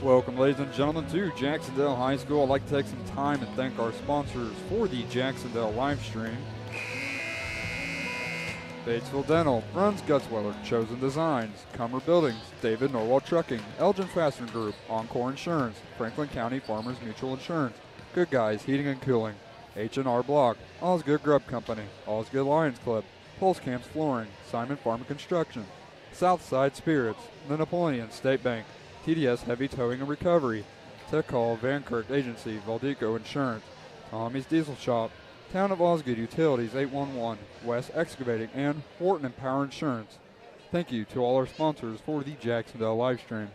Welcome, ladies and gentlemen, to Jac-Cen-Del High School. I'd like to take some time and thank our sponsors for the Jac-Cen-Del live stream. Batesville Dental, Bruns Gutzweiler, Chosen Designs, Comer Buildings, David Norwell Trucking, Elgin Fastener Group, Encore Insurance, Franklin County Farmers Mutual Insurance, Good Guys Heating and Cooling, H&R Block, All's Good Grub Company, All's Good Lions Club, Pulse Camps Flooring, Simon Farm Construction, Southside Spirits, the Napoleon State Bank, TDS Heavy Towing and Recovery, Tech Hall, Vankirk Agency, Valdico Insurance, Tommy's Diesel Shop, Town of Osgood Utilities 811, West Excavating, and Horton & Power Insurance. Thank you to all our sponsors for the Jac-Cen-Del live stream.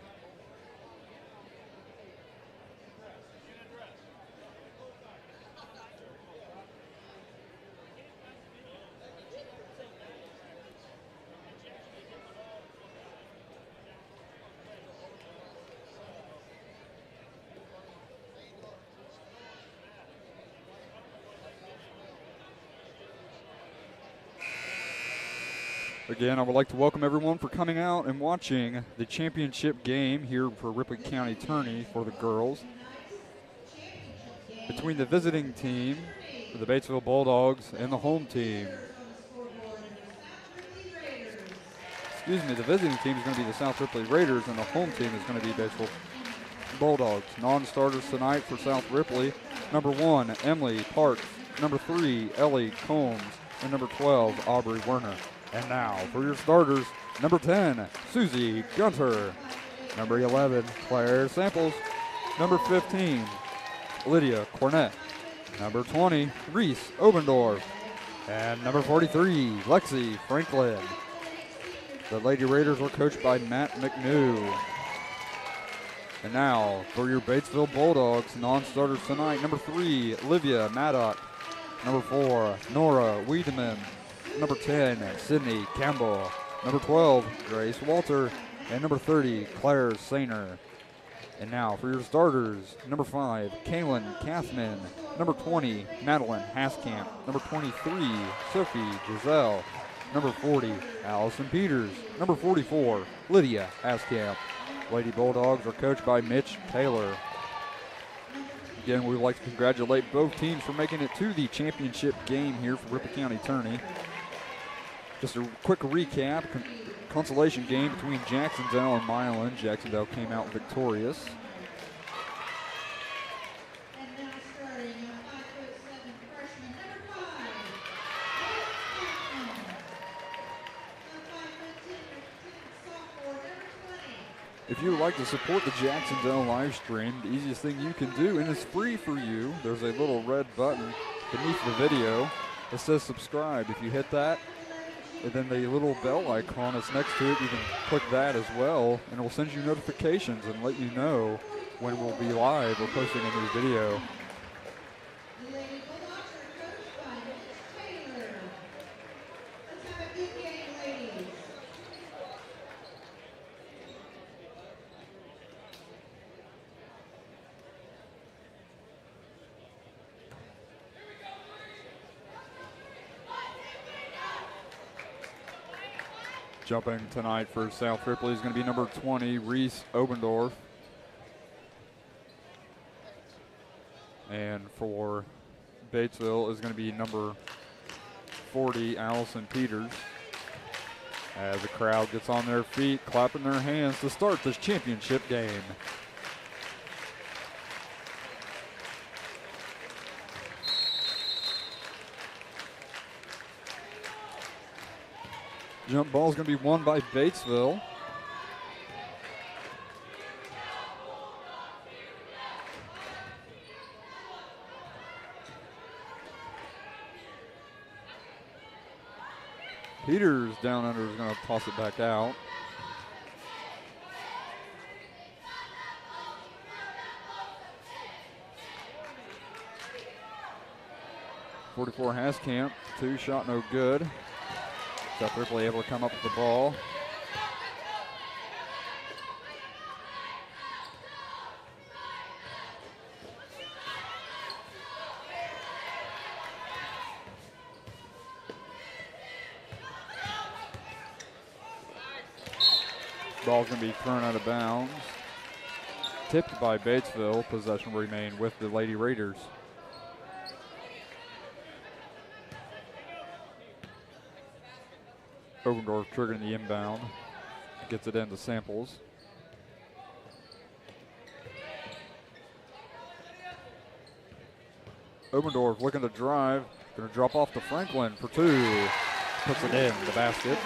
Again, I would like to welcome everyone for coming out and watching the championship game here for Ripley County Tourney for the girls. Between the visiting team, the Batesville Bulldogs, and the home team. Excuse me, the visiting team is going to be the South Ripley Raiders, and the home team is going to be Batesville Bulldogs. Non-starters tonight for South Ripley: number 1, Emily Parks; number 3, Ellie Combs; and number 12, Aubrey Werner. And now for your starters: number 10, Susie Gunter; number 11, Claire Samples; number 15, Lydia Cornett; number 20, Reese Obendorf; and number 43, Lexi Franklin. The Lady Raiders were coached by Matt McNew. And now for your Batesville Bulldogs non-starters tonight: number 3, Olivia Maddock; number 4, Nora Wiedemann; number 10, Sydney Campbell; number 12, Grace Walter; and number 30, Claire Sainer. And now for your starters: number 5, Kaylin Kathman; number 20, Madeline Haskamp; number 23, Sophie Giselle; number 40, Allison Peters; number 44, Lydia Haskamp. Lady Bulldogs are coached by Mitch Taylor. Again, we would like to congratulate both teams for making it to the championship game here for Ripley County Tourney. Just a quick recap: consolation game between Jac-Cen-Del and Milan. Jac-Cen-Del came out victorious. If you would like to support the Jac-Cen-Del live stream, the easiest thing you can do, and it's free for you, there's a little red button beneath the video that says subscribe. If you hit that, and then the little bell icon that's next to it, you can click that as well, and it will send you notifications and let you know when we'll be live or posting a new video. Jumping tonight for South Ripley is going to be number 20, Reese Obendorf. And for Batesville is going to be number 40, Allison Peters. As the crowd gets on their feet, clapping their hands to start this championship game. Jump ball is going to be won by Batesville. Peters down under is going to toss it back out. .44 Haskamp, 2 shot no good. South Ripley able to come up with the ball. Ball's going to be thrown out of bounds. tipped by Batesville. Possession will remain with the Lady Raiders. Obendorf triggering the inbound. Gets it into Samples. Obendorf looking to drive. Going to drop off to Franklin for two. Puts it in the basket.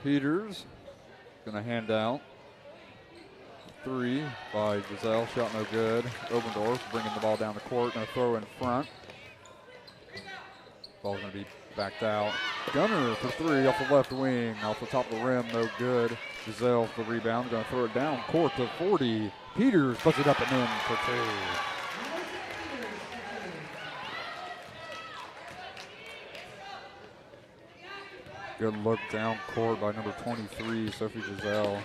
Peters gonna hand out. Three by Giselle, shot no good. Obendorf bringing the ball down the court, gonna throw in front. Ball's gonna be backed out. Gunner for three off the left wing, off the top of the rim, no good. Giselle for the rebound, gonna throw it down court to 40. Peters puts it up and in for two. Good look down court by number 23, Sophie Giselle.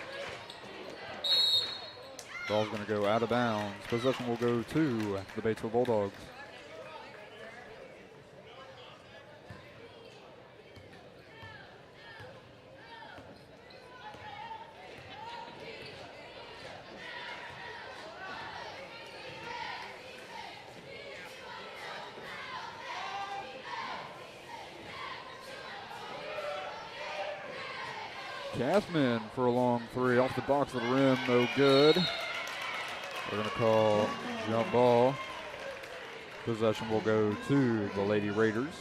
Ball's going to go out of bounds. Possession will go to the Batesville Bulldogs. Cashman for a long three off the box of the rim, no good. They're going to call jump ball. Possession will go to the Lady Raiders.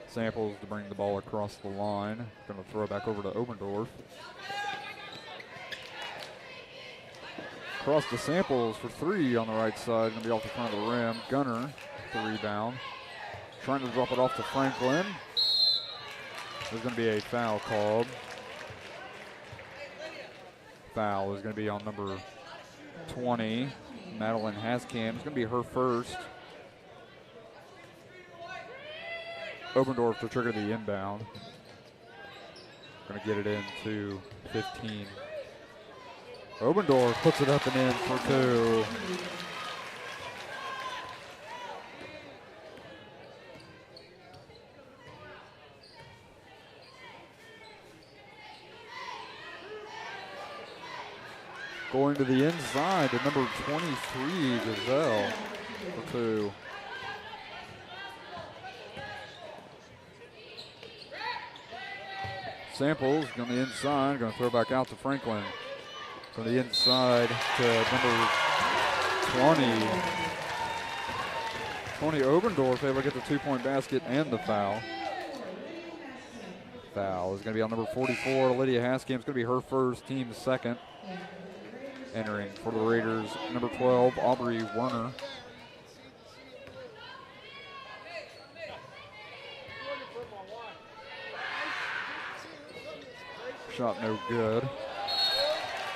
Samples to bring the ball across the line. Going to throw it back over to Obendorf. Across the Samples for three on the right side. Going to be off the front of the rim. Gunner, the rebound. Trying to drop it off to Franklin. There's going to be a foul called. Foul is going to be on number 20, Madeline Haskamp. It's going to be her first. Obendorf to trigger the inbound. Going to get it into 15. Obendorf puts it up and in for two. Going to the inside to number 23, Giselle, for two. Samples on the inside, going to throw back out to Franklin. From the inside to number 20. Tourney Obendorf able to get the two-point basket and the foul. Foul is going to be on number 44, Lydia Haskamp. It's going to be her first, team's second. Entering for the Raiders, number 12, Aubrey Werner. Shot no good.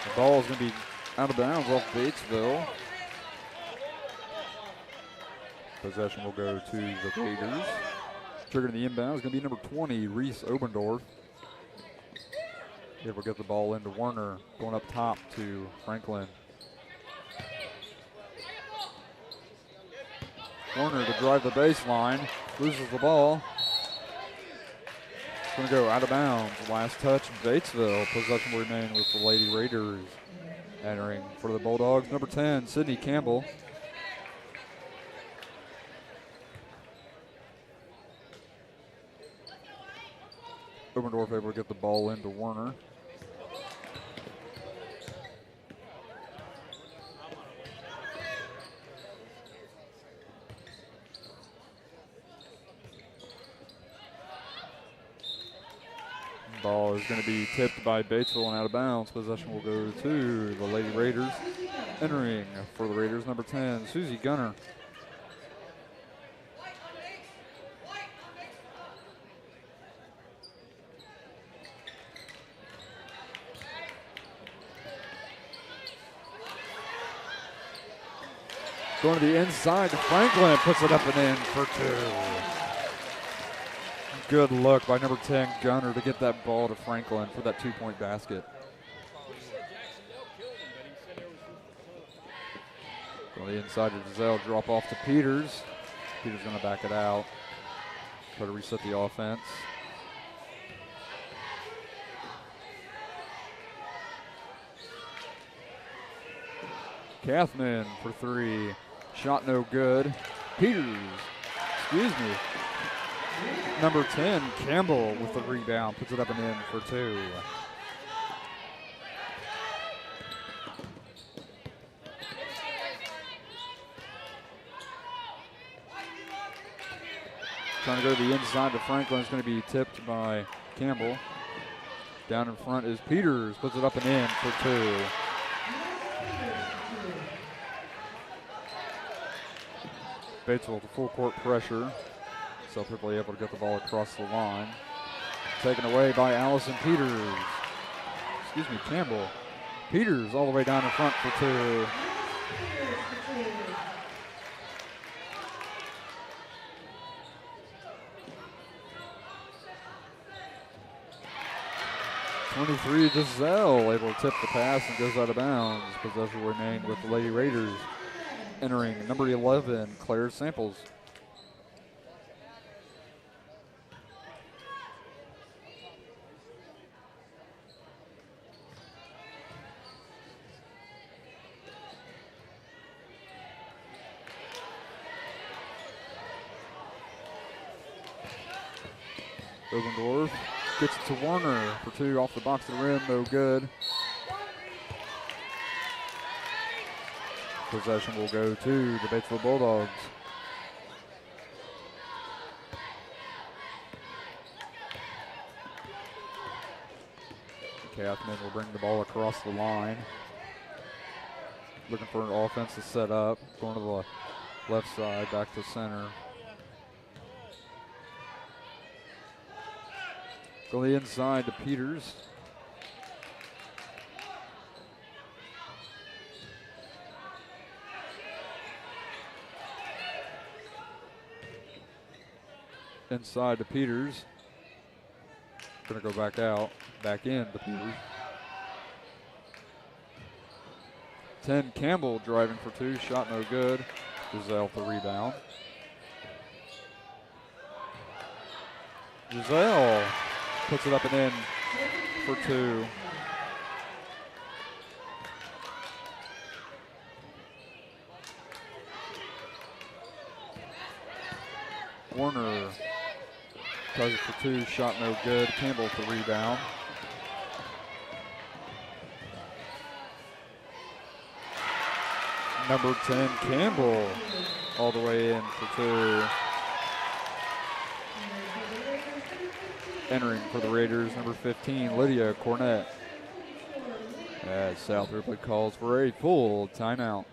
The ball is going to be out of bounds off Batesville. Possession will go to the Raiders. Triggering the inbound is going to be number 20, Reese Obendorf. Able to get the ball into Werner, going up top to Franklin. Werner to drive the baseline, loses the ball. It's going to go out of bounds. Last touch, Batesville. Possession will remain with the Lady Raiders. Entering for the Bulldogs, number 10, Sydney Campbell. Obendorf able to get the ball into Werner. Ball is going to be tipped by Batesville and out of bounds. Possession will go to the Lady Raiders. Entering for the Raiders, number 10, Susie Gunner. Going to the inside to Franklin, puts it up and in for 2. Good look by number 10, Gunner, to get that ball to Franklin for that 2-point basket. Going to the inside to Giselle, drop off to Peters. Peters going to back it out. Try to reset the offense. Kathman for 3. Shot no good. Peters, excuse me. Number 10, Campbell with the rebound, puts it up and in for 2. Trying to go to the inside to Franklin. It's going to be tipped by Campbell. Down in front is Peters, puts it up and in for 2. Batesville with the full court pressure. South Ripley able to get the ball across the line. Taken away by Allison Peters. Excuse me, Campbell. Peters all the way down in front for 2. .23 Giselle able to tip the pass and goes out of bounds. Possession remained with the Lady Raiders. Entering number 11, Claire Samples. Obendorf gets it to Warner for 2 off the box of the rim, no good. Possession will go to the Batesville Bulldogs. Kathman will bring the ball across the line. Looking for an offense to set up. Going to the left side, back to center. Go the inside to Peters. Inside to Peters. Gonna go back out, back in to Peters. 10 Campbell driving for 2, shot no good. Giselle for rebound. Giselle puts it up and in for 2. Warner tries it for 2, shot no good. Campbell for rebound. Number 10, Campbell, all the way in for 2. Entering for the Raiders, number 15, Lydia Cornett. As South Ripley calls for a full timeout.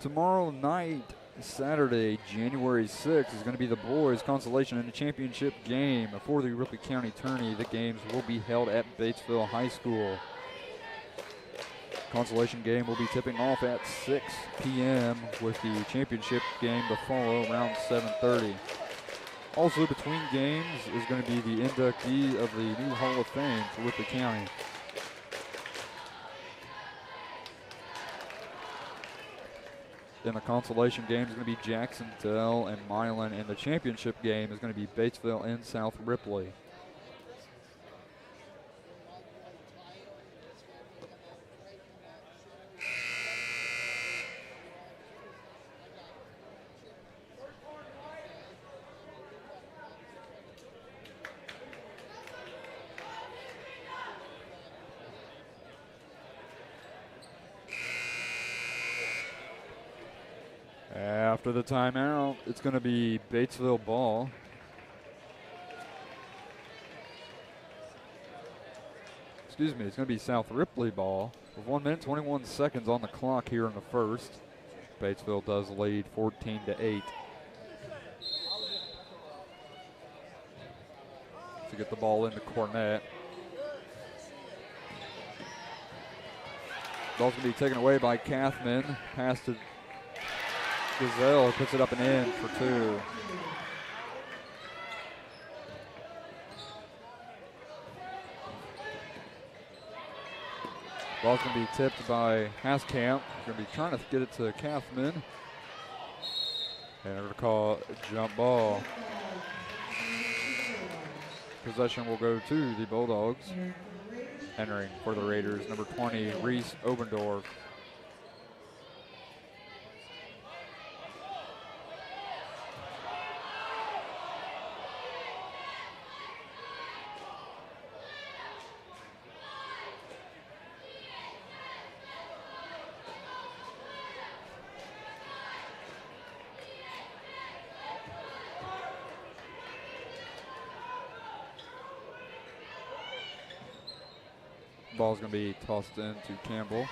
Tomorrow night, Saturday, January 6th, is going to be the boys' consolation in the championship game for the Ripley County Tourney. The games will be held at Batesville High School. Consolation game will be tipping off at 6 p.m. with the championship game to follow around 7:30. Also between games is going to be the inductee of the new Hall of Fame for Ripley County. In the consolation game is going to be Jac-Cen-Del and Milan, and the championship game is going to be Batesville and South Ripley. After the timeout, it's going to be Batesville ball. Excuse me, it's going to be South Ripley ball. With 1 minute, 21 seconds on the clock here in the first. Batesville does lead 14-8. To get the ball into Cornett. Ball's going to be taken away by Kathman. Pass to Gazelle, puts it up and in for 2. Ball's going to be tipped by Haskamp. Going to be trying to get it to Kathman. And they're going to call a jump ball. Possession will go to the Bulldogs. Entering for the Raiders, number 20, Reese Obendorf. Ball's going to be tossed in to Campbell.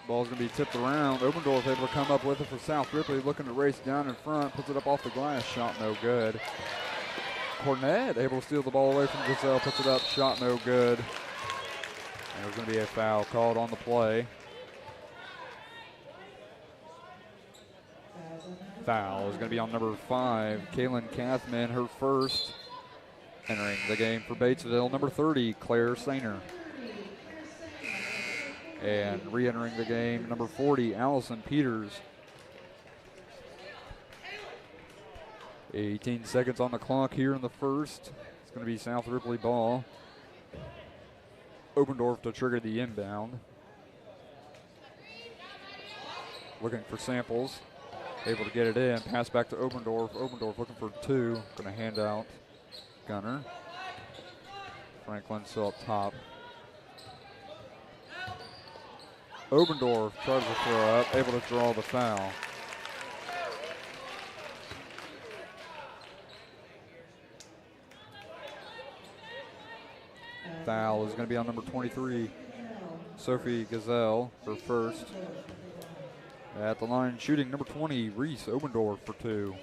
Ball's going to be tipped around. Obendorf able to come up with it for South Ripley, looking to race down in front, puts it up off the glass, shot no good. Cornett able to steal the ball away from Gazelle, puts it up, shot no good. And there's going to be a foul called on the play. Foul is going to be on number 5, Kaylin Kathman, her first. Entering the game for Batesville, number 30, Claire Sainer. And re-entering the game, number 40, Allison Peters. 18 seconds on the clock here in the first. It's going to be South Ripley ball. Obendorf to trigger the inbound. Looking for Samples. Able to get it in. Pass back to Obendorf. Obendorf looking for 2. Going to hand out Gunner. Franklin still up top. Obendorf tries to throw up, able to draw the foul. Foul is going to be on number 23, Sophie Gazelle, her first. At the line shooting, number 20, Reese Obendorf for 2.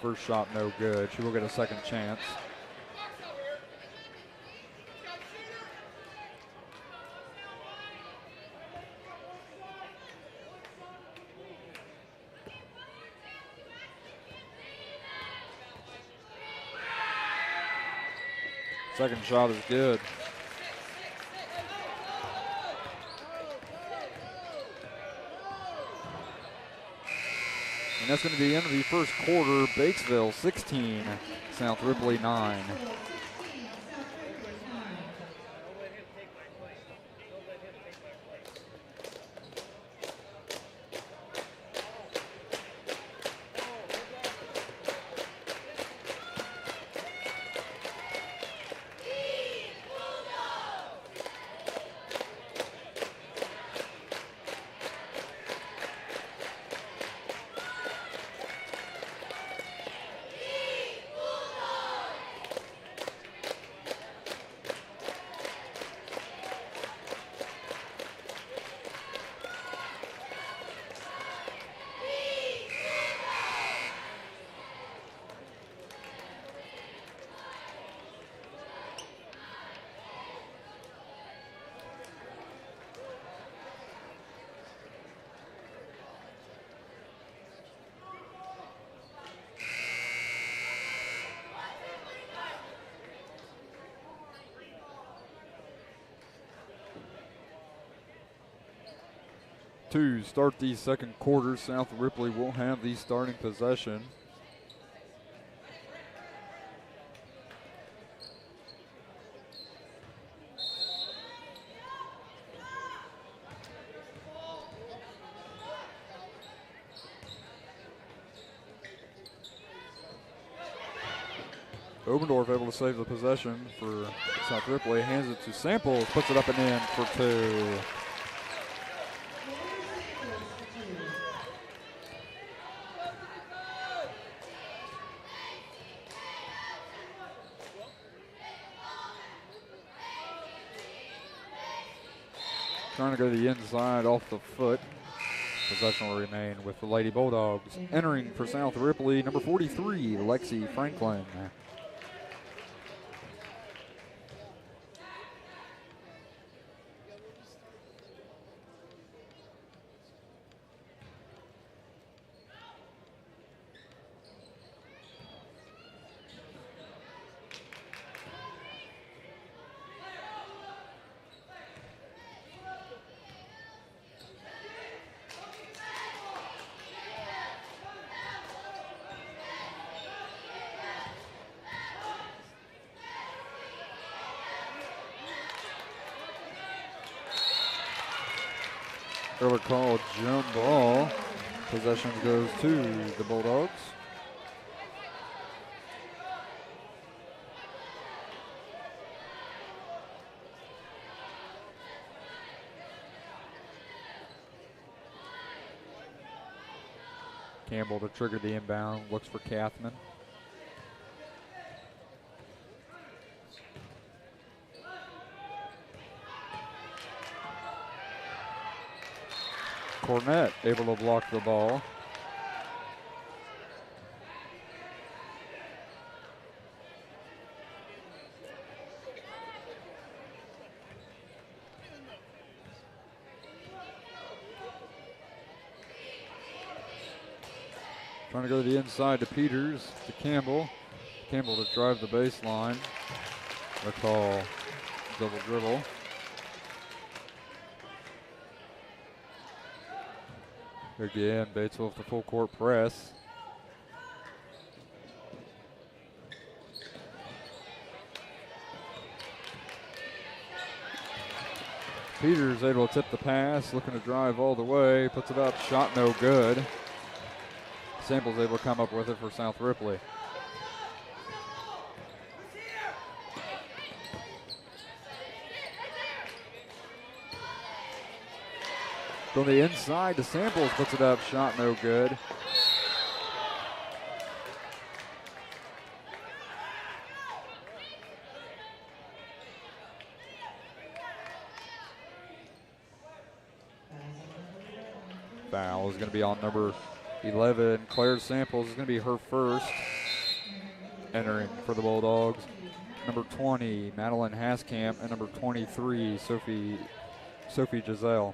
First shot no good. She will get a second chance. Second shot is good. And that's going to be the end of the first quarter. Batesville 16, South Ripley 9. To start the second quarter, South Ripley will have the starting possession. Obendorf able to save the possession for South Ripley, hands it to Samples, puts it up and in for 2. trying to go to the inside off the foot. Possession will remain with the Lady Bulldogs. Entering for South Ripley, number 43, Lexi Franklin. Early call, jump ball. Possession goes to the Bulldogs. Campbell to trigger the inbound, looks for Kathman. Cornett able to block the ball. Trying to go to the inside to Peters, to Campbell. Campbell to drive the baseline. They call double dribble. Again, Batesville with the full court press. Peters able to tip the pass, looking to drive all the way, puts it up, shot no good. Samples able to come up with it for South Ripley. On the inside, the Samples puts it up, shot no good. Foul is going to be on number 11. Claire Samples is going to be her first. Entering for the Bulldogs. Number 20, Madeline Haskamp, and number 23, Sophie Giselle.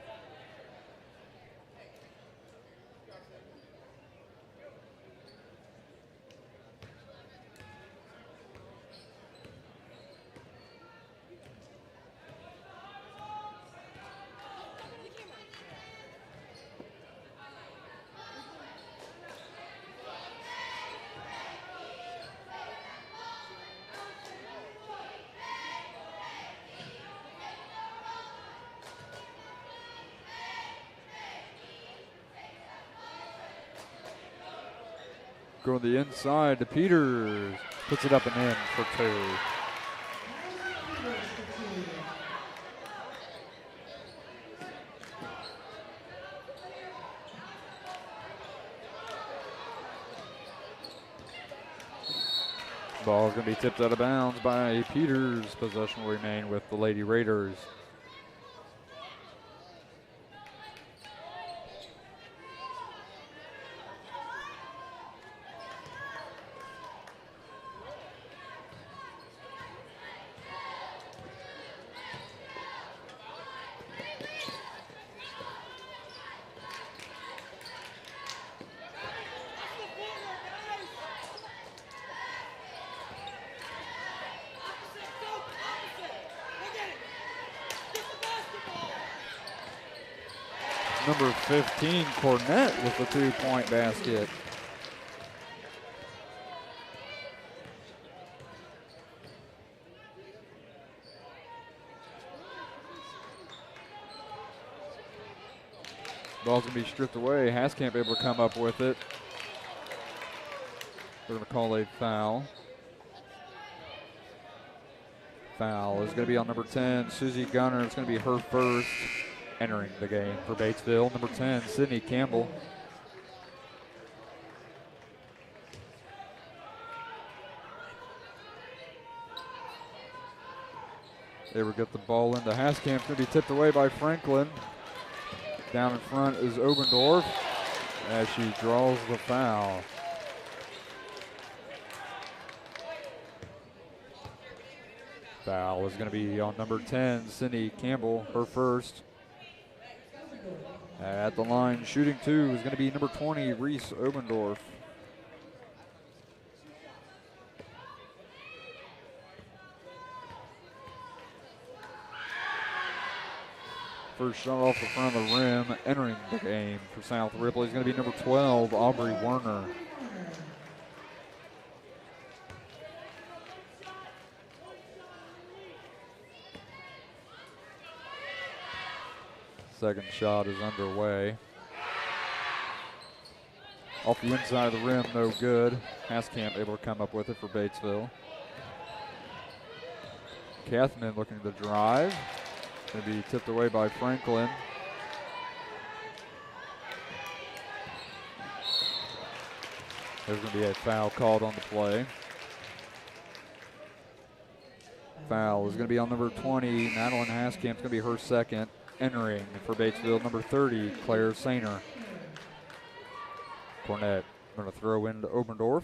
Going to the inside to Peters. Puts it up and in for two. Ball is going to be tipped out of bounds by Peters. Possession will remain with the Lady Raiders. Number 15, Cornett with the two-point basket. Ball's going to be stripped away. Haskamp able to come up with it. They're going to call a foul. Foul is going to be on number 10, Susie Gunner. It's going to be her first. Entering the game for Batesville, number 10, Sydney Campbell. They will get the ball into Haskamp. It's going to be tipped away by Franklin. Down in front is Obendorf as she draws the foul. Foul is going to be on number 10, Cindy Campbell, her first. At the line, shooting two is going to be number 20, Reese Obendorf. First shot off the front of the rim, entering the game for South Ripley is going to be number 12, Aubrey Werner. Second shot is underway. Off the inside of the rim, no good. Haskamp able to come up with it for Batesville. Kathman looking to drive. Going to be tipped away by Franklin. There's going to be a foul called on the play. Foul is going to be on number 20, Madeline Haskamp. It's going to be her second. Entering for Batesville, number 30, Claire Sainer. Cornett going to throw into Obendorf.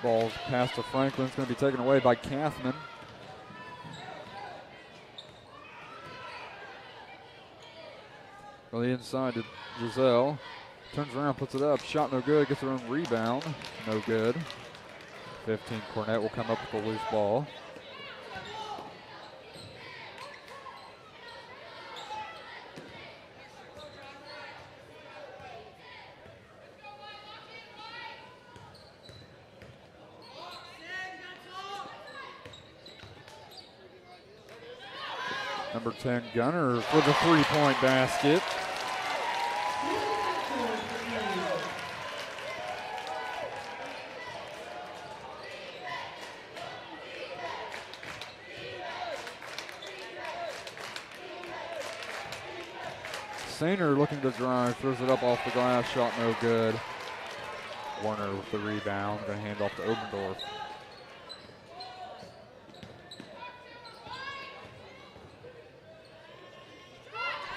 Ball's passed to Franklin. It's going to be taken away by Kathman. On the inside to Giselle. Turns around, puts it up. Shot no good. Gets her own rebound. No good. 15, Cornett will come up with a loose ball. Number 10, Gunner for the three-point basket. Sainer looking to drive, throws it up off the glass, shot no good. Warner with the rebound, going to hand off to Obendorf.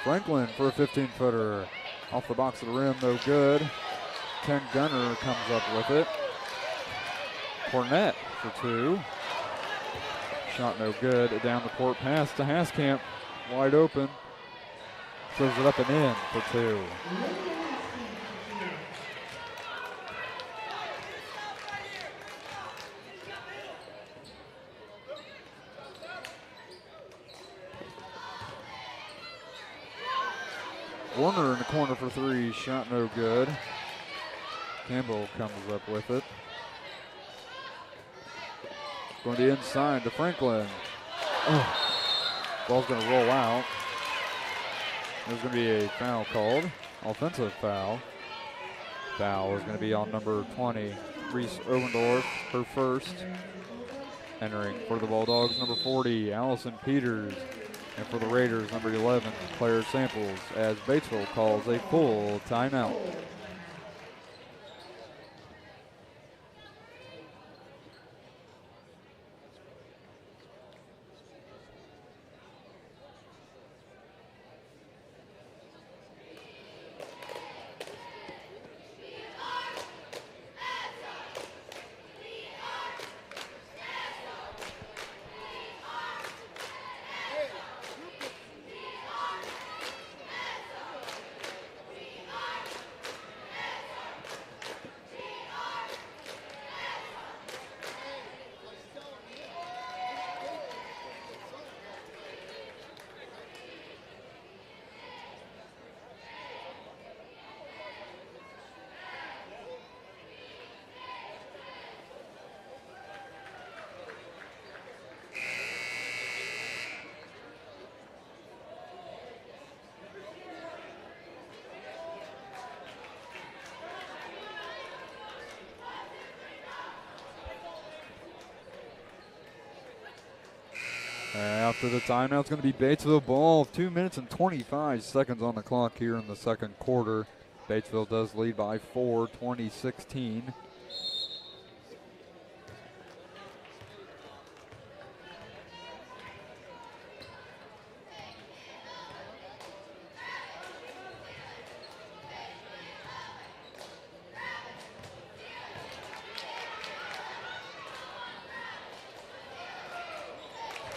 Franklin for a 15-footer. Off the box of the rim, no good. 10, Gunner comes up with it. Cornett for two. Shot no good. Down the court pass to Haskamp. Wide open. Throws it up and in for two. Warner in the corner for three, shot no good. Campbell comes up with it. Going to the inside to Franklin. Oh, ball's going to roll out. There's going to be a foul called, offensive foul. Foul is going to be on number 20, Reese Obendorf, her first. Entering for the Bulldogs, number 40, Allison Peters. And for the Raiders, number 11, Claire Samples, as Batesville calls a full timeout. After the timeout, it's going to be Batesville ball. 2 minutes and 25 seconds on the clock here in the second quarter. Batesville does lead by 4, 20-16.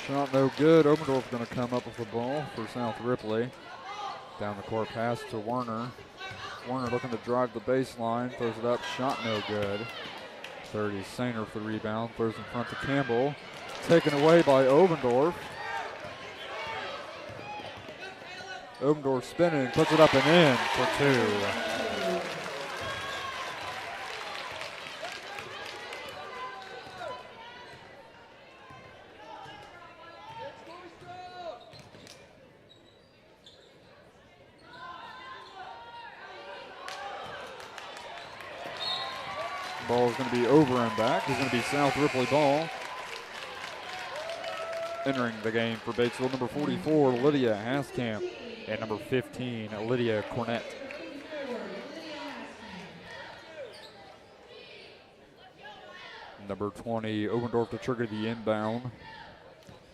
Shot no good. Obendorf going to come up with the ball for South Ripley. Down the court pass to Werner. Werner looking to drive the baseline. Throws it up. Shot no good. 30 Sainer for the rebound. Throws in front to Campbell. Taken away by Obendorf. Obendorf spinning. Puts it up and in for 2. Ball is going to be over and back. It's going to be South Ripley ball. Entering the game for Batesville, number 44, Lydia Haskamp, and number 15, Lydia Cornett. Number 20, Obendorf to trigger the inbound.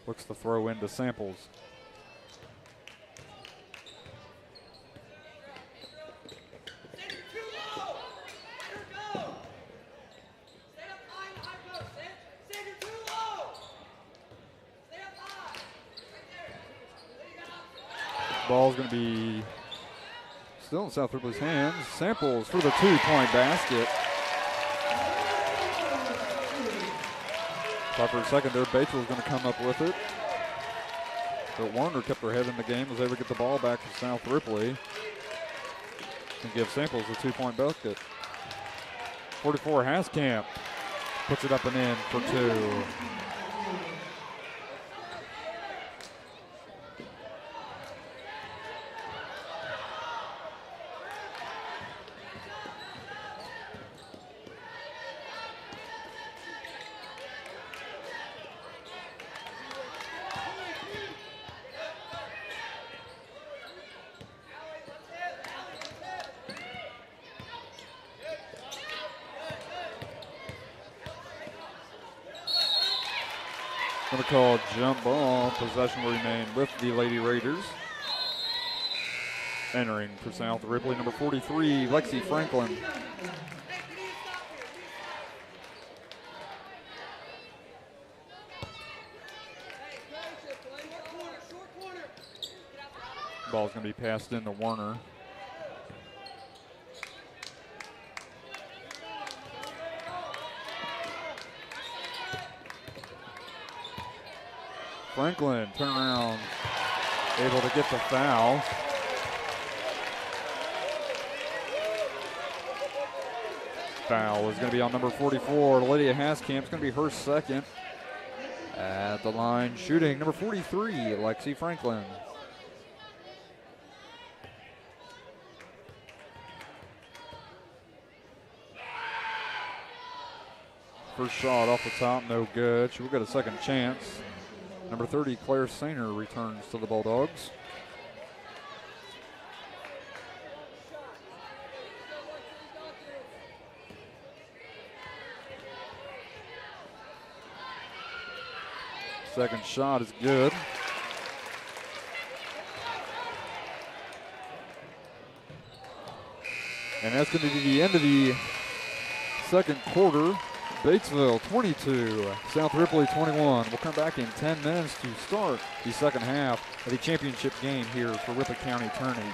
Looks to throw into Samples. Ball's going to be still in South Ripley's hands. Samples for the 2-point basket. Thought for a second there, Batesville's going to come up with it. But Warner kept her head in the game, was able to get the ball back to South Ripley and give Samples a 2-point basket. 44 Haskamp puts it up and in for 2. Going to call jump ball. Possession will remain with the Lady Raiders. Entering for South Ripley, number 43, Lexi Franklin. Ball's going to be passed into Warner. Franklin, turn around, able to get the foul. Foul is going to be on number 44, Lydia Haskamp. It's going to be her second. At the line, shooting number 43, Lexi Franklin. First shot off the top, no good. She will get a second chance. Number 30, Claire Sainer returns to the Bulldogs. Second shot is good. And that's going to be the end of the second quarter. Batesville 22, South Ripley 21. We'll come back in 10 minutes to start the second half of the championship game here for Ripley County Tourney.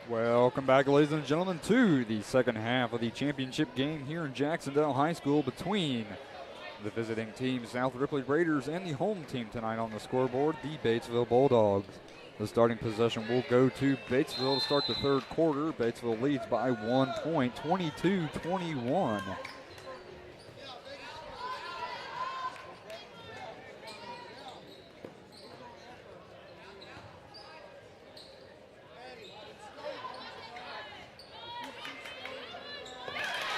Welcome back, ladies and gentlemen, to the second half of the championship game here in Jac-Cen-Del High School between the visiting team, South Ripley Raiders, and the home team tonight on the scoreboard, the Batesville Bulldogs. The starting possession will go to Batesville to start the third quarter. Batesville leads by 1 point, 22-21.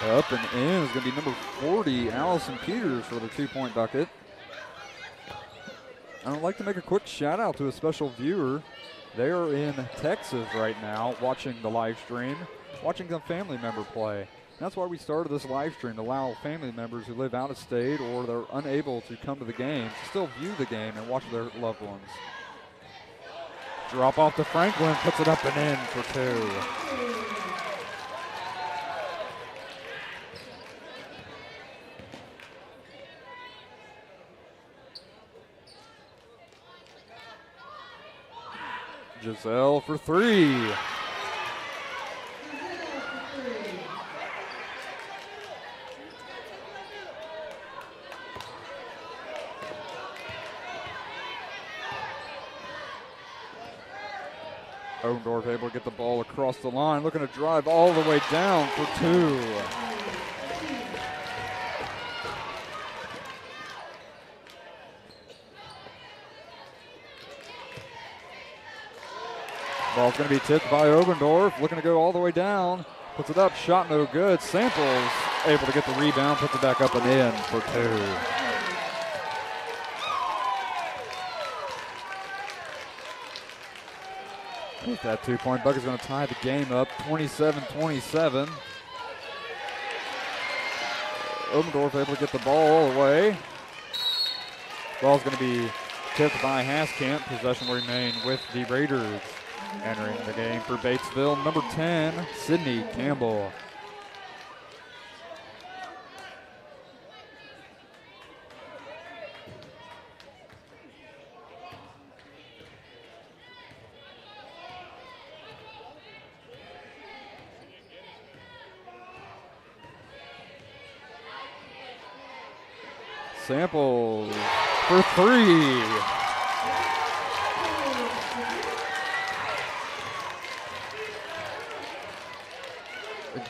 Up and in is going to be number 40, Allison Peters, for the 2-point bucket. And I'd like to make a quick shout out to a special viewer. They are in Texas right now watching the live stream, watching a family member play. And that's why we started this live stream, to allow family members who live out of state or they're unable to come to the game to still view the game and watch their loved ones. Drop off to Franklin, puts it up and in for 2. Giselle for 3. Obendorf able to get the ball across the line, looking to drive all the way down for 2. Ball's going to be tipped by Obendorf, looking to go all the way down. Puts it up, shot no good. Samples able to get the rebound, puts it back up and in for 2. That 2-point bucket is going to tie the game up, 27-27. Obendorf able to get the ball all the way. Ball's going to be tipped by Haskamp. Possession will remain with the Raiders. Entering the game for Batesville, number 10, Sydney Campbell. Samples for 3.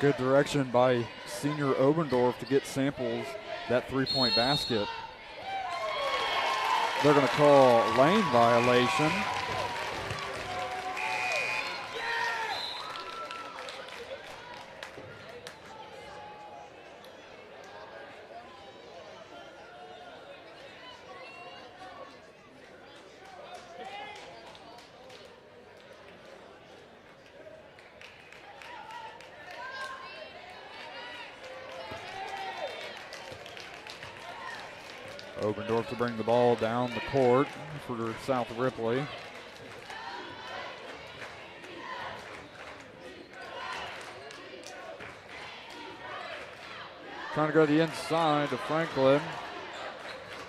Good direction by senior Obendorf to get Samples that 3-point basket. They're going to call lane violation. Obendorf to bring the ball down the court for South Ripley. Trying to go to the inside to Franklin.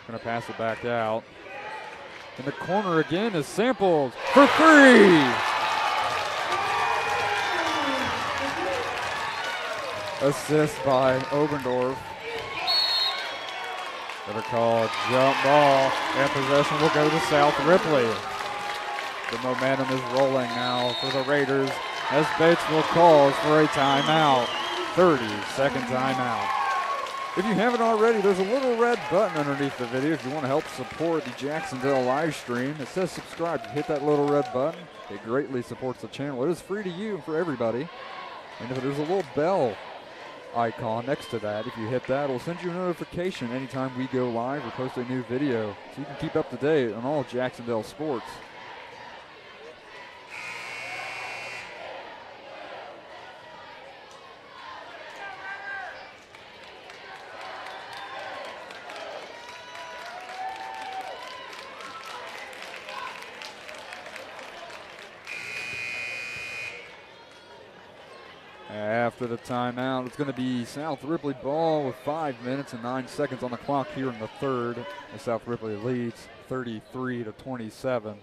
Going to pass it back out. In the corner again is Samples for 3. Assist by Obendorf. Better call jump ball, and possession will go to South Ripley. The momentum is rolling now for the Raiders as Batesville calls for a timeout. 30-second timeout. If you haven't already, there's a little red button underneath the video if you want to help support the Jac-Cen-Del live stream. It says subscribe. Hit that little red button. It greatly supports the channel. It is free to you and for everybody. And if there's a little bell icon next to that, if you hit that, it'll send you a notification anytime we go live or post a new video, so you can keep up to date on all Jac-Cen-Del sports. After the timeout, it's going to be South Ripley ball with 5 minutes and 9 seconds on the clock here in the third. As South Ripley leads 33-27.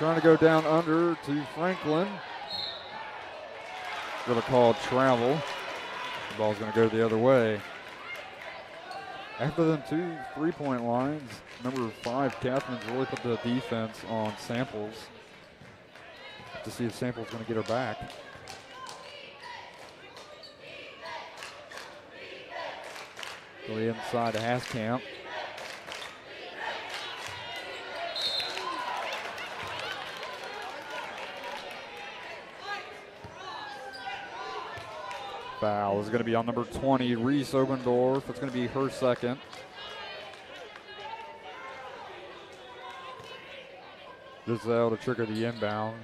trying to go down under to Franklin. Going to call travel. The ball's going to go the other way. After them 2 3-point lines, number 5, Catherine's really put the defense on Samples to see if Samples going to get her back. Go inside to Haskamp. Foul is going to be on number 20, Reese Obendorf. It's going to be her second. Giselle to trigger the inbound.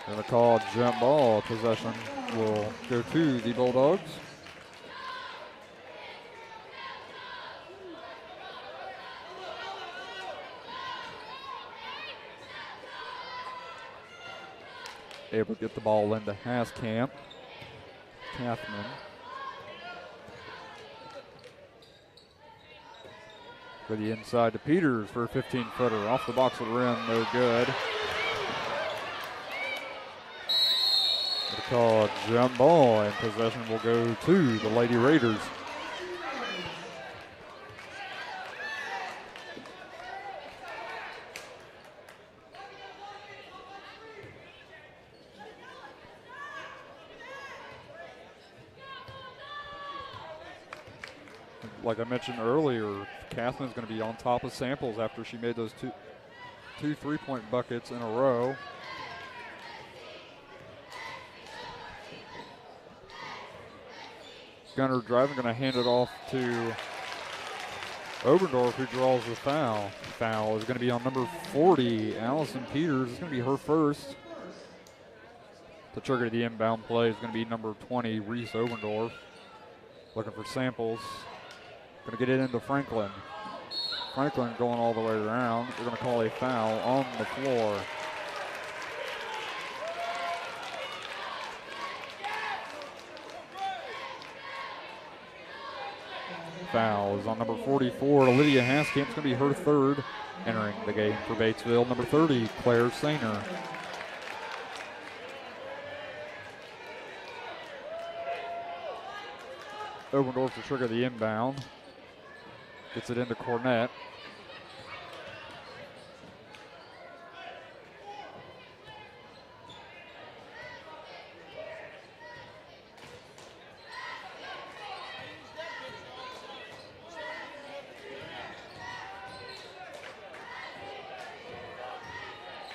Going to call jump ball. Possession will go to the Bulldogs. Able to get the ball into Haskamp. Kathman. For the inside to Peters for a 15-footer. Off the box of the rim, no good. They call a jump ball, and possession will go to the Lady Raiders. Like I mentioned earlier, Catherine's going to be on top of Samples after she made those two 3-point buckets in a row. Gunner driving, going to hand it off to Obendorf, who draws the foul. Foul is going to be on number 40, Allison Peters. It's going to be her first. To trigger the inbound play is going to be number 20, Reese Obendorf. Looking for Samples. Going to get it into Franklin. Franklin going all the way around. We're going to call a foul on the floor. Foul is on number 44, Lydia Haskamp. It's going to be her third entering the game for Batesville. Number 30, Claire Sainer. Obendorf to trigger the inbound. Gets it into Cornett.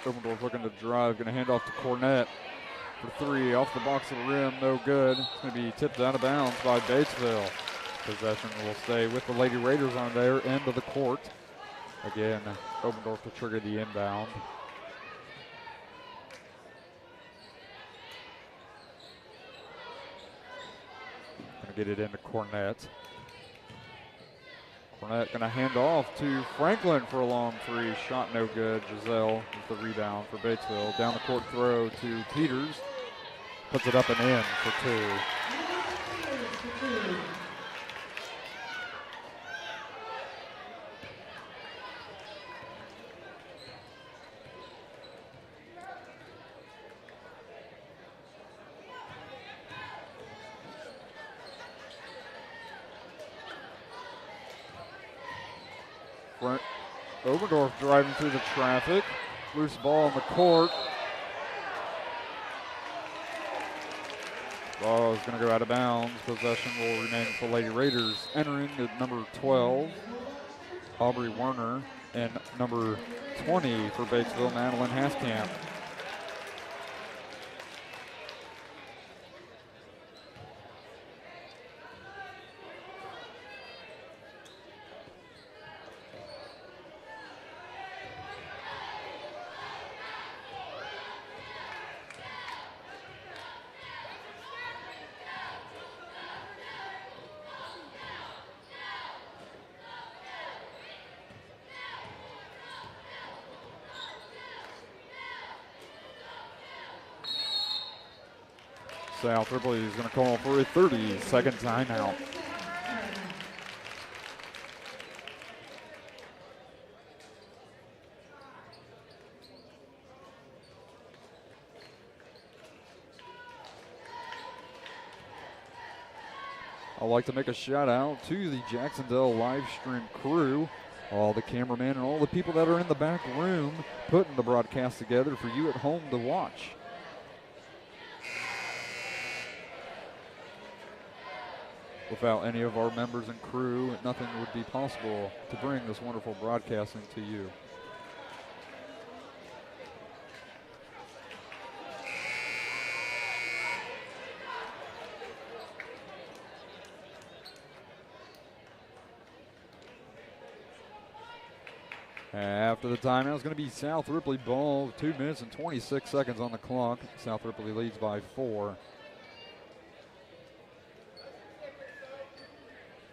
Obendorf looking to drive, going to hand off to Cornett for 3, off the box of the rim, no good. It's going to be tipped out of bounds by Batesville. Possession will stay with the Lady Raiders on their end of the court. Again, Obendorf to trigger the inbound. Going to get it into Cornett. Cornett going to hand off to Franklin for a long 3. Shot no good. Giselle with the rebound for Batesville. Down the court throw to Peters. Puts it up and in for 2. Obendorf driving through the traffic. Loose ball on the court. Ball is going to go out of bounds. Possession will remain for Lady Raiders. Entering at number 12, Aubrey Werner, and number 20 for Batesville, Madeline Haskamp. South Ripley is going to call for a 30-second timeout. I'd like to make a shout out to the Jac-Cen-Del live stream crew, all the cameramen and all the people that are in the back room putting the broadcast together for you at home to watch. Without any of our members and crew, nothing would be possible to bring this wonderful broadcasting to you. After the timeout, it's going to be South Ripley ball. 2 minutes and 26 seconds on the clock. South Ripley leads by 4.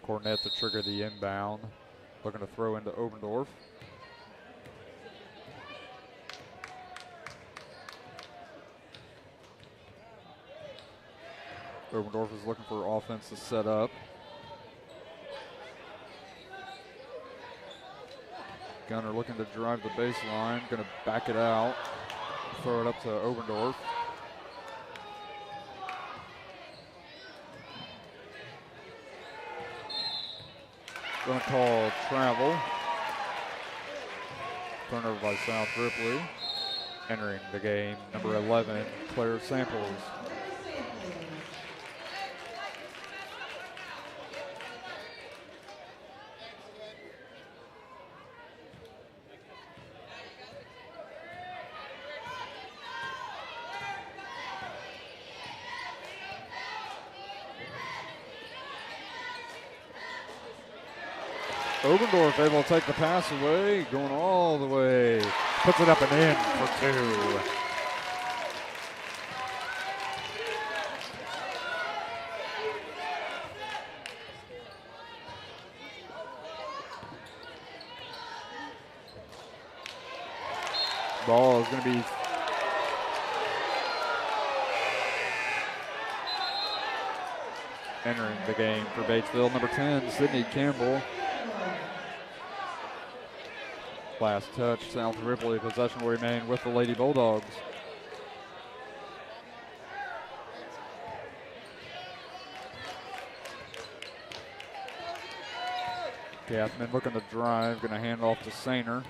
Cornett to trigger the inbound. Looking to throw into Obendorf. Obendorf is looking for offense to set up. Gunner looking to drive the baseline. Going to back it out. Throw it up to Obendorf. Going to call travel. Turnover by South Ripley. Entering the game, number 11, Claire Samples. Obendorf able to take the pass away, going all the way. Puts it up and in for 2. Ball is going to be entering the game for Batesville, number 10, Sydney Campbell. Last touch, South Ripley. Possession will remain with the Lady Bulldogs. Gathman looking to drive, going to hand off to Sainer.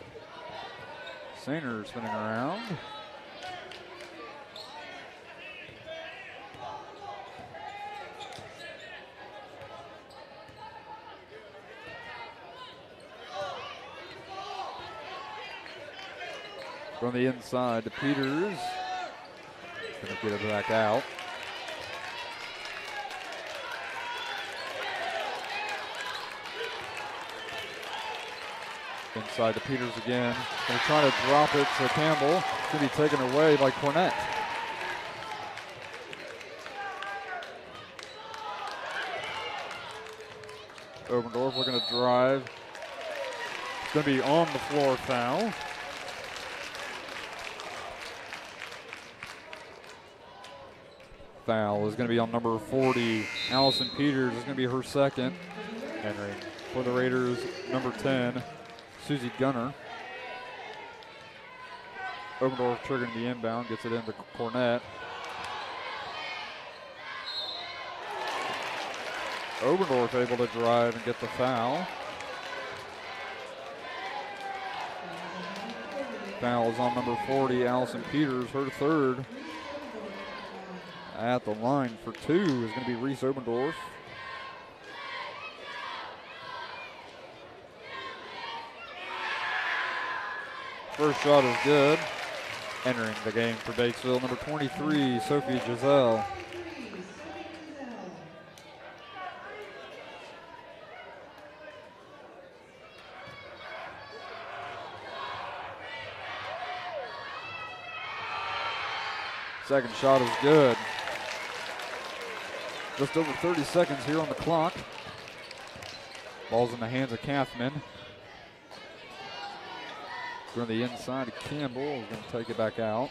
Sainer spinning around. From the inside to Peters. Going to get it back out. Inside to Peters again. Going to try to drop it to Campbell. It's going to be taken away by Cornett. Obendorf looking to drive. It's going to be on the floor foul. Foul is going to be on number 40. Allison Peters is going to be her second. Entering for the Raiders, number 10, Susie Gunner. Obendorf triggering the inbound, gets it into Cornett. Obendorf able to drive and get the foul. Foul is on number 40, Allison Peters, her third. At the line for 2 is going to be Reese Obendorf. First shot is good. Entering the game for Batesville, number 23, Sophie Giselle. Second shot is good. Just over 30 seconds here on the clock. Ball's in the hands of Kathman. Going to the inside of Campbell. He's going to take it back out.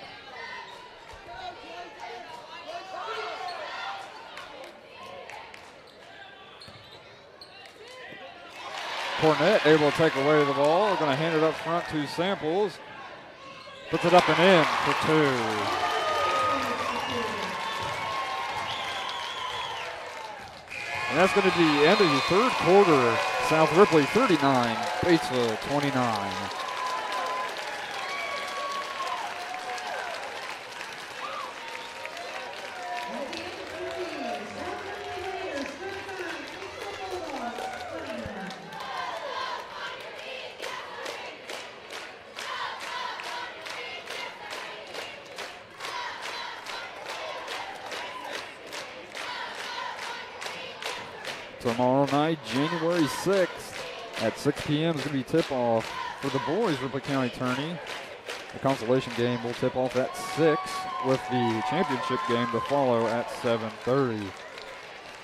Cornett able to take away the ball. Going to hand it up front to Samples. Puts it up and in for 2. And that's going to be the end of the third quarter. South Ripley 39, Batesville 29. Tomorrow night, January 6th at 6 p.m. is going to be tip-off for the boys' Ripley County Tourney. The consolation game will tip off at 6 with the championship game to follow at 7:30.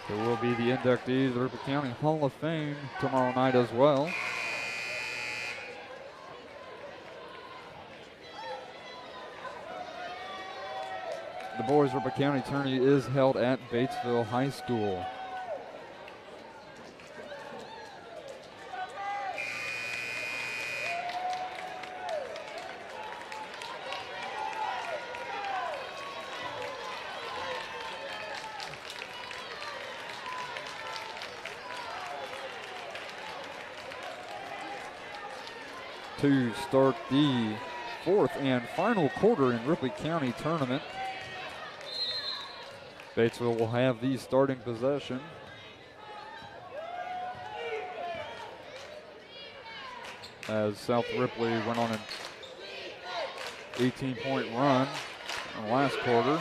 There will be the inductees of the Ripley County Hall of Fame tomorrow night as well. The boys' Ripley County Tourney is held at Batesville High School. To start the fourth and final quarter in Ripley County tournament. Batesville will have the starting possession. As South Ripley went on an 18-point run in the last quarter.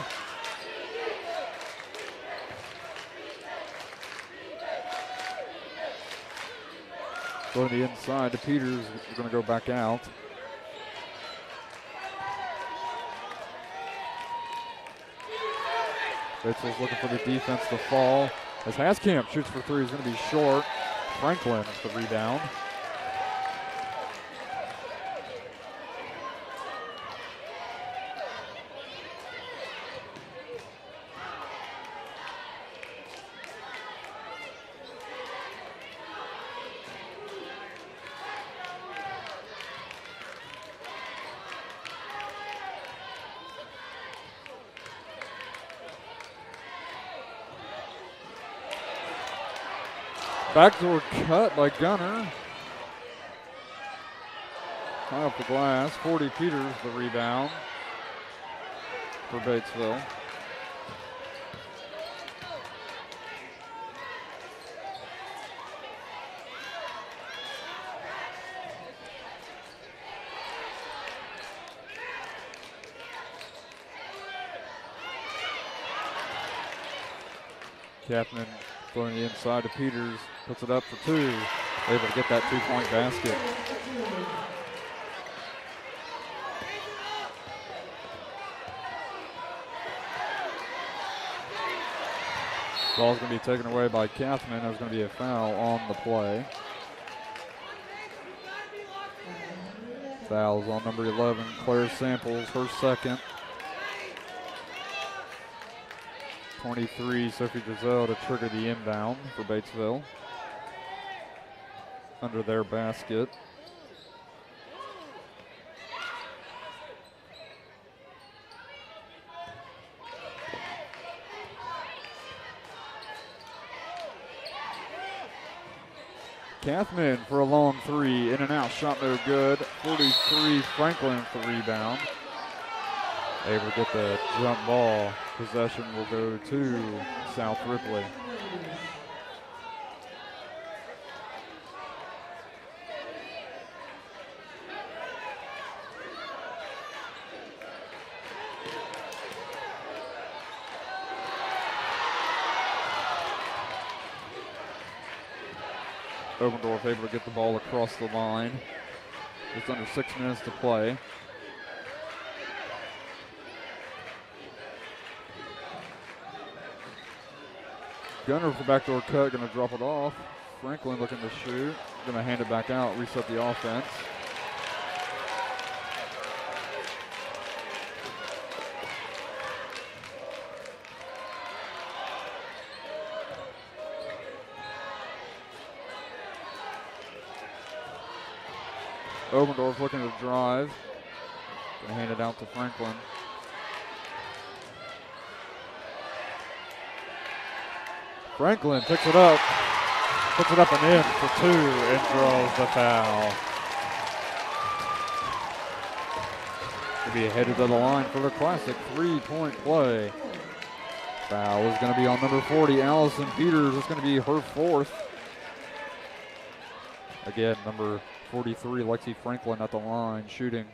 Going to the inside to Peters, we're going to go back out. Batesville's looking for the defense to fall. As Haskamp shoots for three, he's going to be short. Franklin with the rebound. Backdoor cut by Gunner. High off the glass. 40 Peters the rebound for Batesville. Kaufman going the inside to Peters, puts it up for two. Able to get that two-point basket. Ball's going to be taken away by Kaufman. There's going to be a foul on the play. Fouls on number 11, Claire Samples, her second. 23, Sophie Drizel to trigger the inbound for Batesville. Under their basket. Kaufman for a long three, in and out, shot no good. 43, Franklin for rebound. Able to get the jump ball. Possession will go to South Ripley. Obendorf able to get the ball across the line. Just under 6 minutes to play. Gunner with the backdoor cut, going to drop it off. Franklin looking to shoot. Going to hand it back out, reset the offense. Obendorf looking to drive. Going to hand it out to Franklin. Franklin picks it up and in for 2 and draws the foul. To be headed to the line for the classic 3-point play. Foul is going to be on number 40, Allison Peters. It's going to be her 4th. Again, number 43, Lexi Franklin at the line, shooting.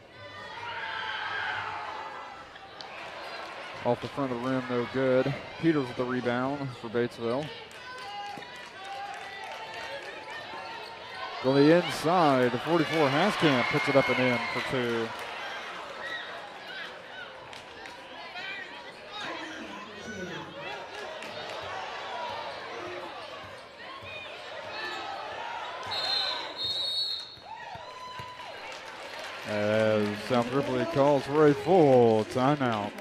Off the front of the rim, no good. Peters with the rebound for Batesville. Go the inside, the 44 Haskamp puts it up and in for 2. As South Ripley calls for a full timeout.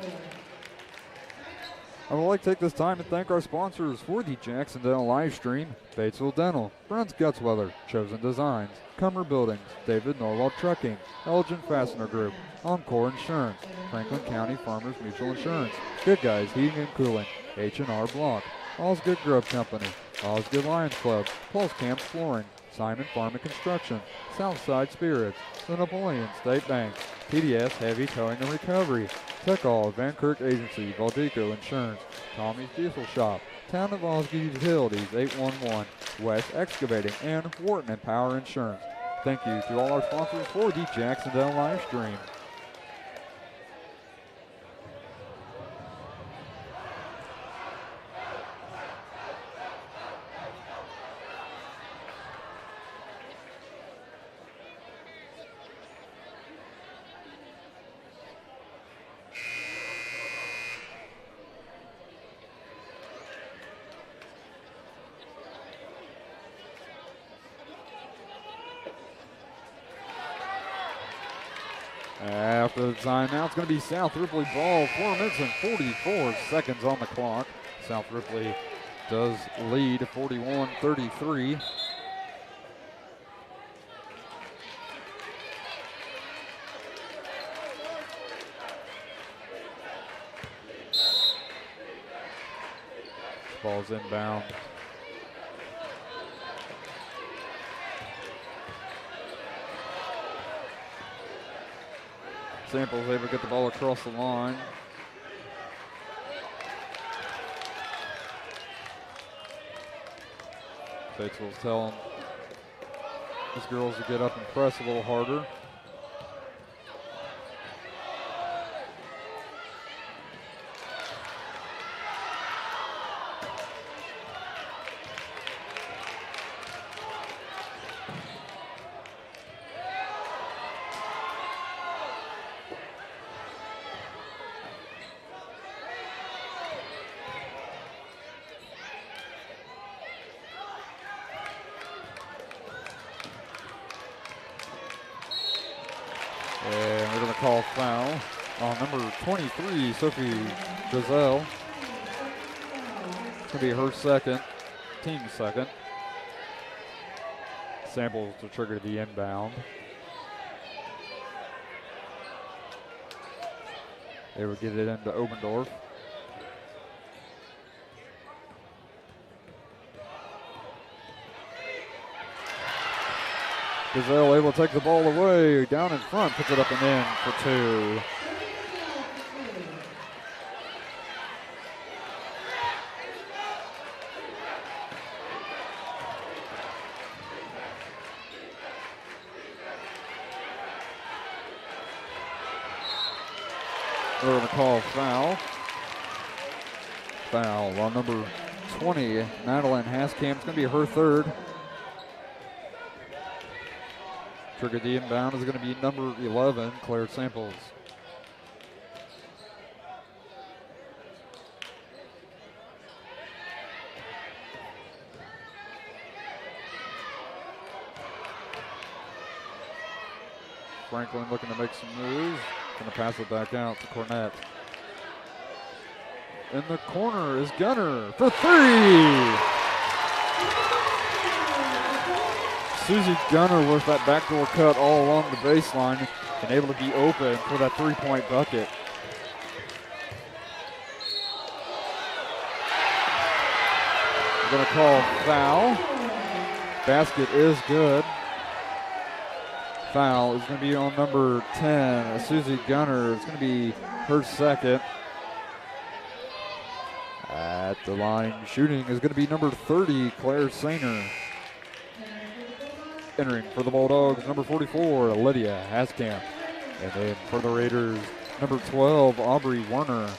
I would like to take this time to thank our sponsors for the Jac-Cen-Del live stream: Batesville Dental, Brent's Gutzweather, Chosen Designs, Cummer Buildings, David Norwell Trucking, Elgin Fastener Group, Encore Insurance, Franklin County Farmers Mutual Insurance, Good Guys Heating and Cooling, H&R Block, All's Good Grove Company, All's Good Lions Club, Pulse Camp Flooring, Simon Farm and Construction, Southside Spirits, the Napoleon State Bank, TDS Heavy Towing and Recovery, Tech All, Van Kirk Agency, Valdeco Insurance, Tommy's Diesel Shop, Town of Osgood Utilities, 811, West Excavating, and Wharton and Power Insurance. Thank you to all our sponsors for the Jac-Cen-Del live stream. After the timeout, it's going to be South Ripley ball. 4 minutes and 44 seconds on the clock. South Ripley does lead 41-33. Ball's inbound. Samples able to get the ball across the line. Batesville's telling his girls to get up and press a little harder. And we're going to call foul on number 23, Sophie Giselle. It's going to be her second, team's second. Samples to trigger the inbound. They will get it into Obendorf. Giselle able to take the ball away, down in front, puts it up and in for 2. We're going to call foul. Foul on number 20, Madeline Haskamp. It's going to be her third. Trigger the inbound is going to be number 11, Claire Samples. Franklin looking to make some moves. Going to pass it back out to Cornett. In the corner is Gunner for 3. Susie Gunner with that backdoor cut all along the baseline and able to be open for that 3-point bucket. going to call foul. Basket is good. Foul is going to be on number 10, Susie Gunner. It's going to be her second. At the line shooting is going to be number 30, Claire Sainer. Entering for the Bulldogs, number 44, Lydia Haskamp. And then for the Raiders, number 12, Aubrey Werner.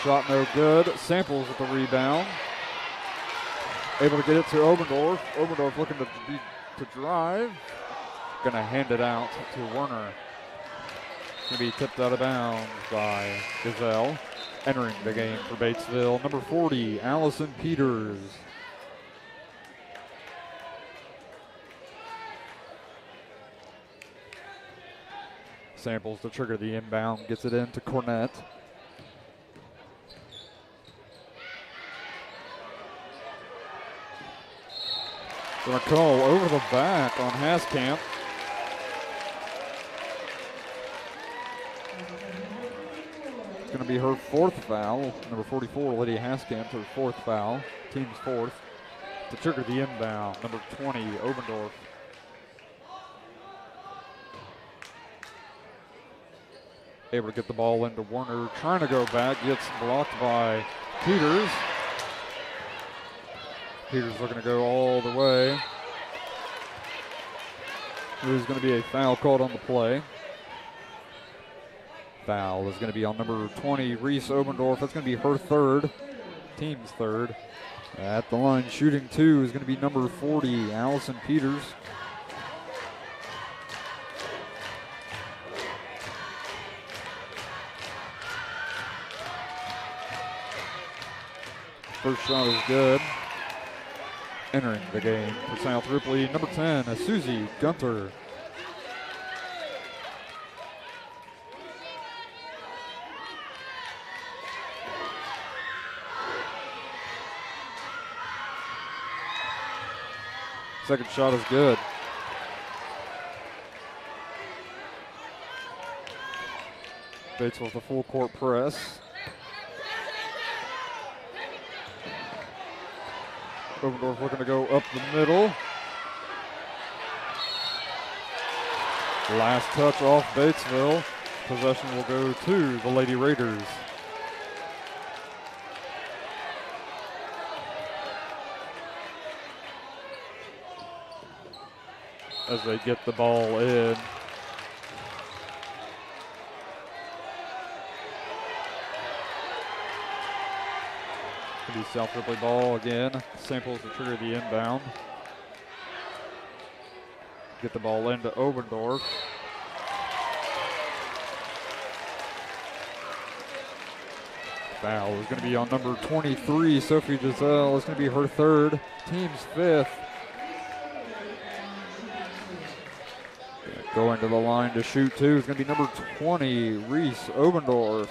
Shot no good. Samples with the rebound. Able to get it to Obendorf. Obendorf looking to drive. Going to hand it out to Werner. Going to be tipped out of bounds by Gazelle. Entering the game for Batesville, number 40, Allison Peters. Samples to trigger the inbound. Gets it into Cornett. Going to call over the back on Haskamp. It's going to be her fourth foul. Number 44, Lydia Haskamp, her fourth foul. Team's fourth. To trigger the inbound, number 20, Obendorf. Able to get the ball into Werner. Trying to go back. Gets blocked by Peters. Peters looking to go all the way. There's going to be a foul called on the play. Foul is going to be on number 20, Reese Obendorf. That's going to be her third, team's third. At the line shooting two is going to be number 40, Allison Peters. First shot is good. Entering the game for South Ripley, number 10, Susie Gunter. Second shot is good. Batesville with a full court press. Obendorf looking to go up the middle. Last touch off Batesville. Possession will go to the Lady Raiders. As they get the ball in. Be South Ripley ball again. Samples to trigger the inbound. Get the ball into Obendorf. Foul is going to be on number 23, Sophie Giselle. It's going to be her third, team's fifth. Going to the line to shoot two is going to be number 20, Reese Obendorf.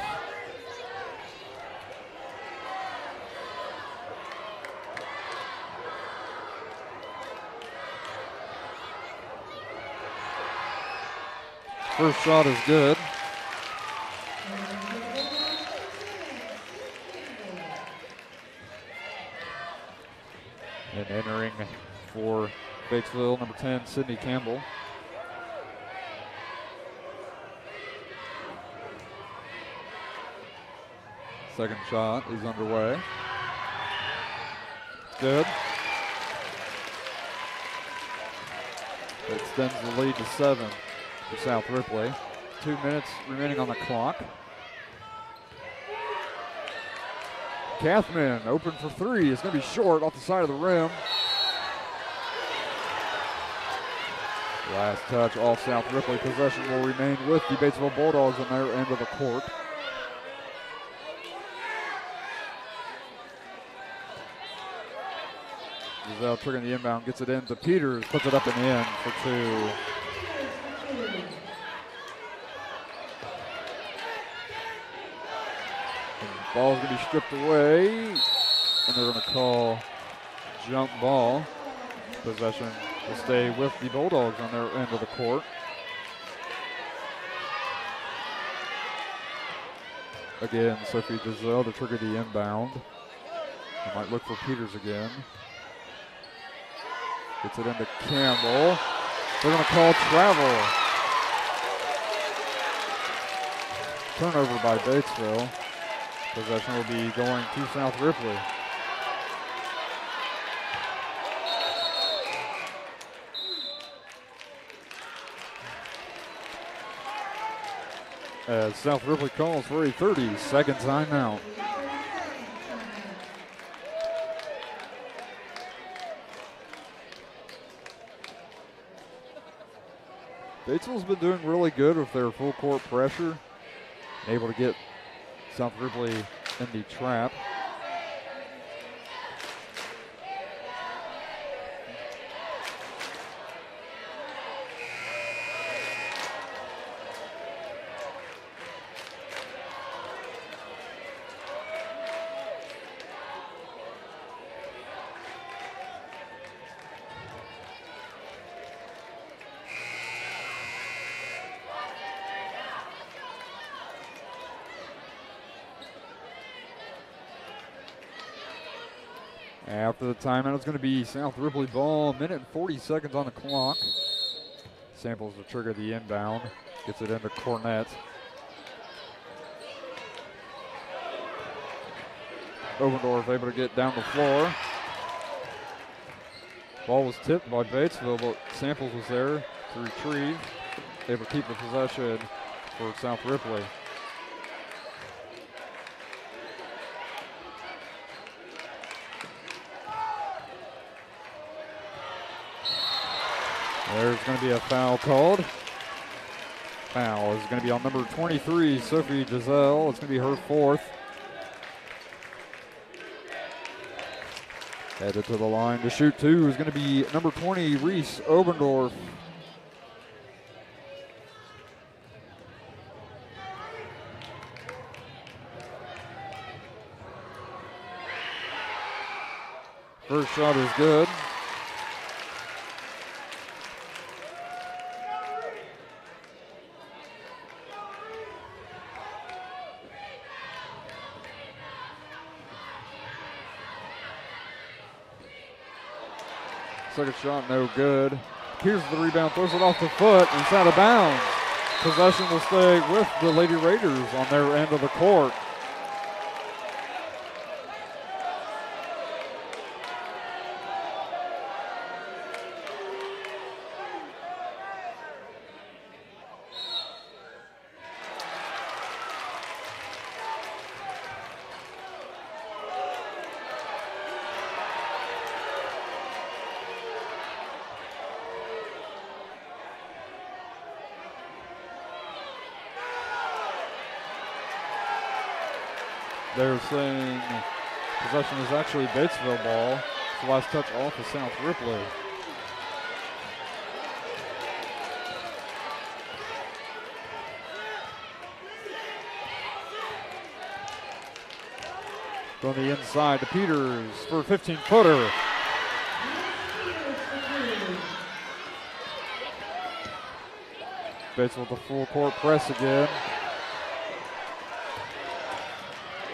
First shot is good. And entering for Batesville, number 10, Sydney Campbell. Second shot is underway. Good. It extends the lead to 7. For South Ripley. 2 minutes remaining on the clock. Kathman open for three. It's going to be short off the side of the rim. Last touch off South Ripley. Possession will remain with the Batesville Bulldogs on their end of the court. Giselle triggering the inbound, gets it into Peters, puts it up and in for two. Ball's going to be stripped away. and they're going to call jump ball. Possession will stay with the Bulldogs on their end of the court. Again, Sophie Giselle to trigger the inbound. They might look for Peters again. Gets it into Campbell. They're going to call travel. Turnover by Batesville. Possession will be going to South Ripley. As South Ripley calls for a 30-second timeout. Batesville's been doing really good with their full court pressure, able to get South Ripley in the trap. After the timeout, it's going to be South Ripley ball. Minute and 40 seconds on the clock. Samples to trigger the inbound. Gets it into Cornett. Obendorf able to get down the floor. Ball was tipped by Batesville, but Samples was there to retrieve. Able to keep the possession for South Ripley. There's going to be a foul called. Foul is going to be on number 23, Sophie Giselle. It's going to be her fourth. Headed to the line to shoot two is going to be number 20, Reese Obendorf. First shot is good. Second shot, no good. Here's the rebound, throws it off the foot, and it's out of bounds. Possession will stay with the Lady Raiders on their end of the court. They're saying possession is actually Batesville ball. It's the last touch off of South Ripley. From the inside to Peters for a 15-footer. Batesville with the full court press again.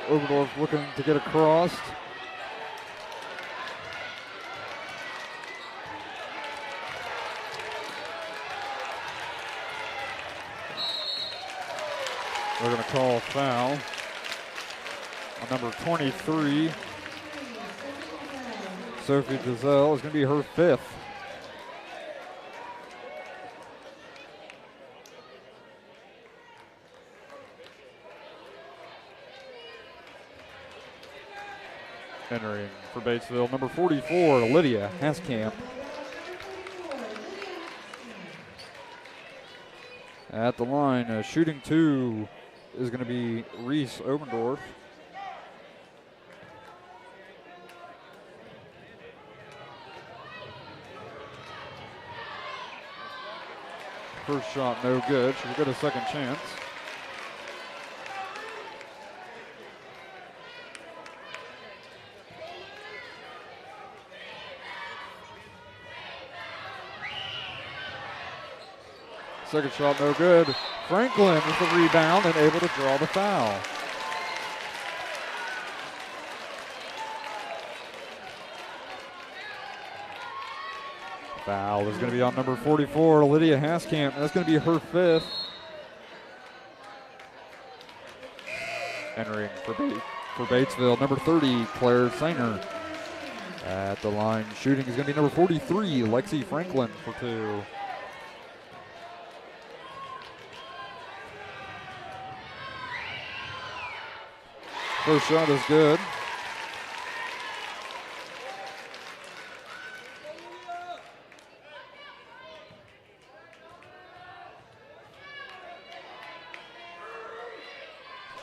Obendorf looking to get across. They're going to call a foul on number 23. Sophie Giselle is going to be her fifth. Entering for Batesville, number 44, Lydia Haskamp. At the line, shooting two is going to be Reese Obendorf. First shot, no good. She'll get a second chance. Second shot, no good. Franklin with the rebound and able to draw the foul. Foul is going to be on number 44, Lydia Haskamp. That's going to be her fifth. Entering for Batesville, number 30, Claire Sainer. At the line, shooting is going to be number 43, Lexi Franklin for two. First shot is good.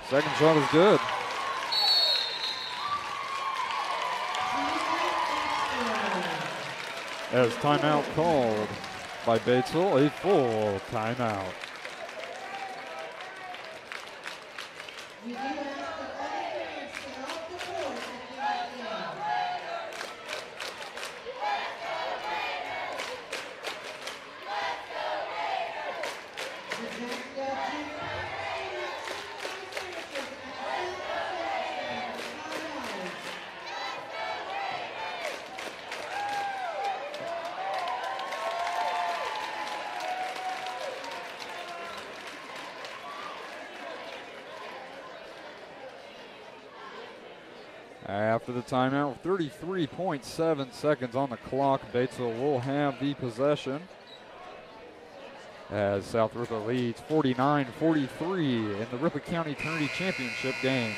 Second shot is good. As timeout called by Batesville, a full timeout. After the timeout, 33.7 seconds on the clock, Batesville will have the possession as South Ripley leads 49-43 in the Ripley County Tourney Championship game.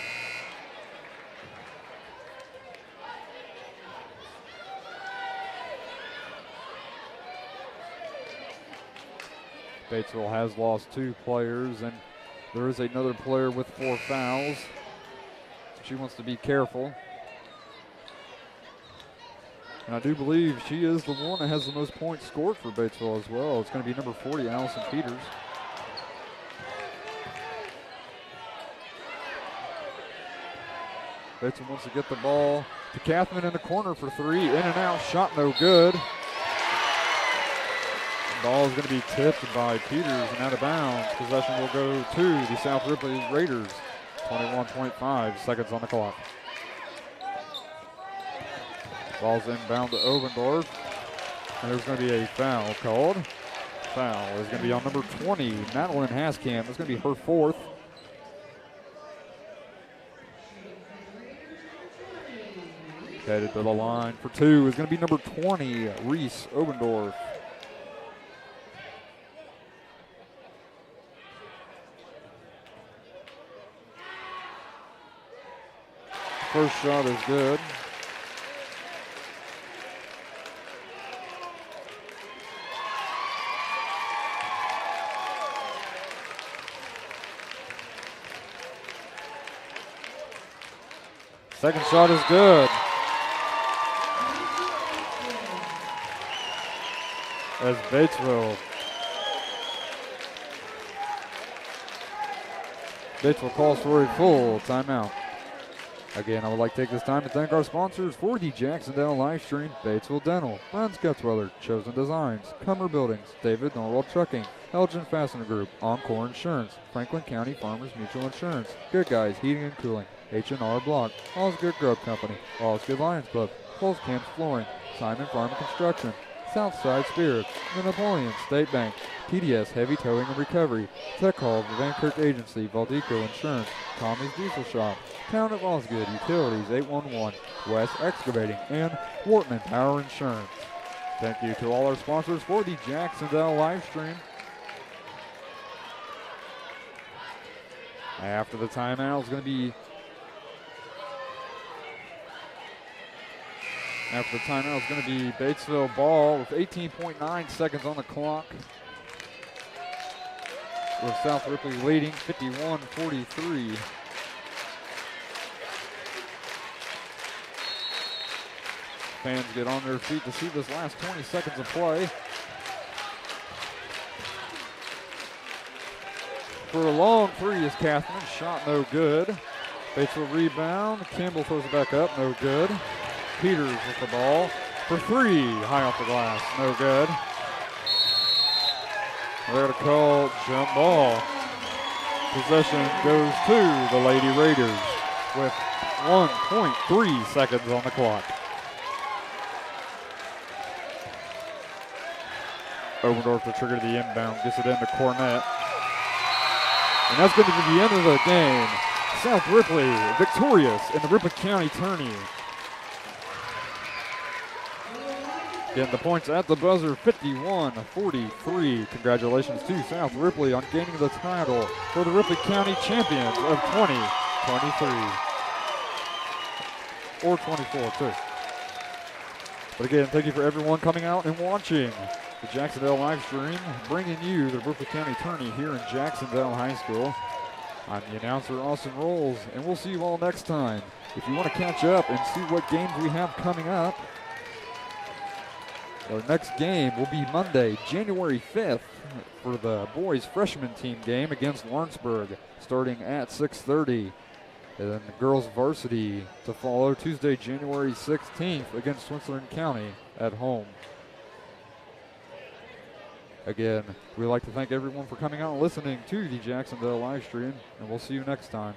Batesville has lost two players, and there is another player with 4 fouls. She wants to be careful. And I do believe she is the one that has the most points scored for Batesville as well. It's going to be number 40, Allison Peters. Batesville wants to get the ball to Kathman in the corner for 3. In and out, shot no good. Ball is going to be tipped by Peters and out of bounds. Possession will go to the South Ripley Raiders. 21.5 seconds on the clock. Ball's inbound to Obendorf. And there's going to be a foul called. Foul is going to be on number 20, Madeline Haskamp. It's going to be her 4th. Headed to the line for 2 is going to be number 20, Reese Obendorf. First shot is good. Second shot is good. As Batesville calls for a full timeout. Again, I would like to take this time to thank our sponsors for the Jac-Cen-Del live stream: Batesville Dental, Franz Gutzweiler, Chosen Designs, Cummer Buildings, David Norwell Trucking, Elgin Fastener Group, Encore Insurance, Franklin County Farmers Mutual Insurance, Good Guys Heating and Cooling, H&R Block, All's Good Grove Company, All's Good Lions Club, Pulse Camps Flooring, Simon Farm Construction, Southside Spirits, the Napoleon State Bank, TDS Heavy Towing and Recovery, Tech Hall, the Van Kirk Agency, Valdeco Insurance, Tommy's Diesel Shop, Town of Osgood Utilities 811, West Excavating, and Wortman Power Insurance. Thank you to all our sponsors for the Jac-Cen-Del live stream. After the timeout is going to be Batesville ball with 18.9 seconds on the clock. With South Ripley leading 51-43. Fans get on their feet to see this last 20 seconds of play. For a long 3 is Kathman, shot no good. Batesville rebound, Campbell throws it back up, no good. Peters with the ball for 3, high off the glass, no good. They're going to call jump ball. Possession goes to the Lady Raiders with 1.3 seconds on the clock. Oberdorf to trigger the inbound, gets it into Cornett. And that's going to be the end of the game. South Ripley victorious in the Ripley County Tourney. Getting the points at the buzzer, 51-43. Congratulations to South Ripley on gaining the title for the Ripley County Champions of 2023. Or 24 too. But again, thank you for everyone coming out and watching the Jac-Cen-Del live stream, bringing you the Ripley County Tourney here in Jac-Cen-Del High School. I'm the announcer, Austin Rolls, and we'll see you all next time. If you want to catch up and see what games we have coming up, our next game will be Monday, January 5th for the boys freshman team game against Lawrenceburg, starting at 6:30. And then the girls varsity to follow Tuesday, January 16th against Switzerland County at home. Again, we'd like to thank everyone for coming out and listening to the Jac-Cen-Del live stream, and we'll see you next time.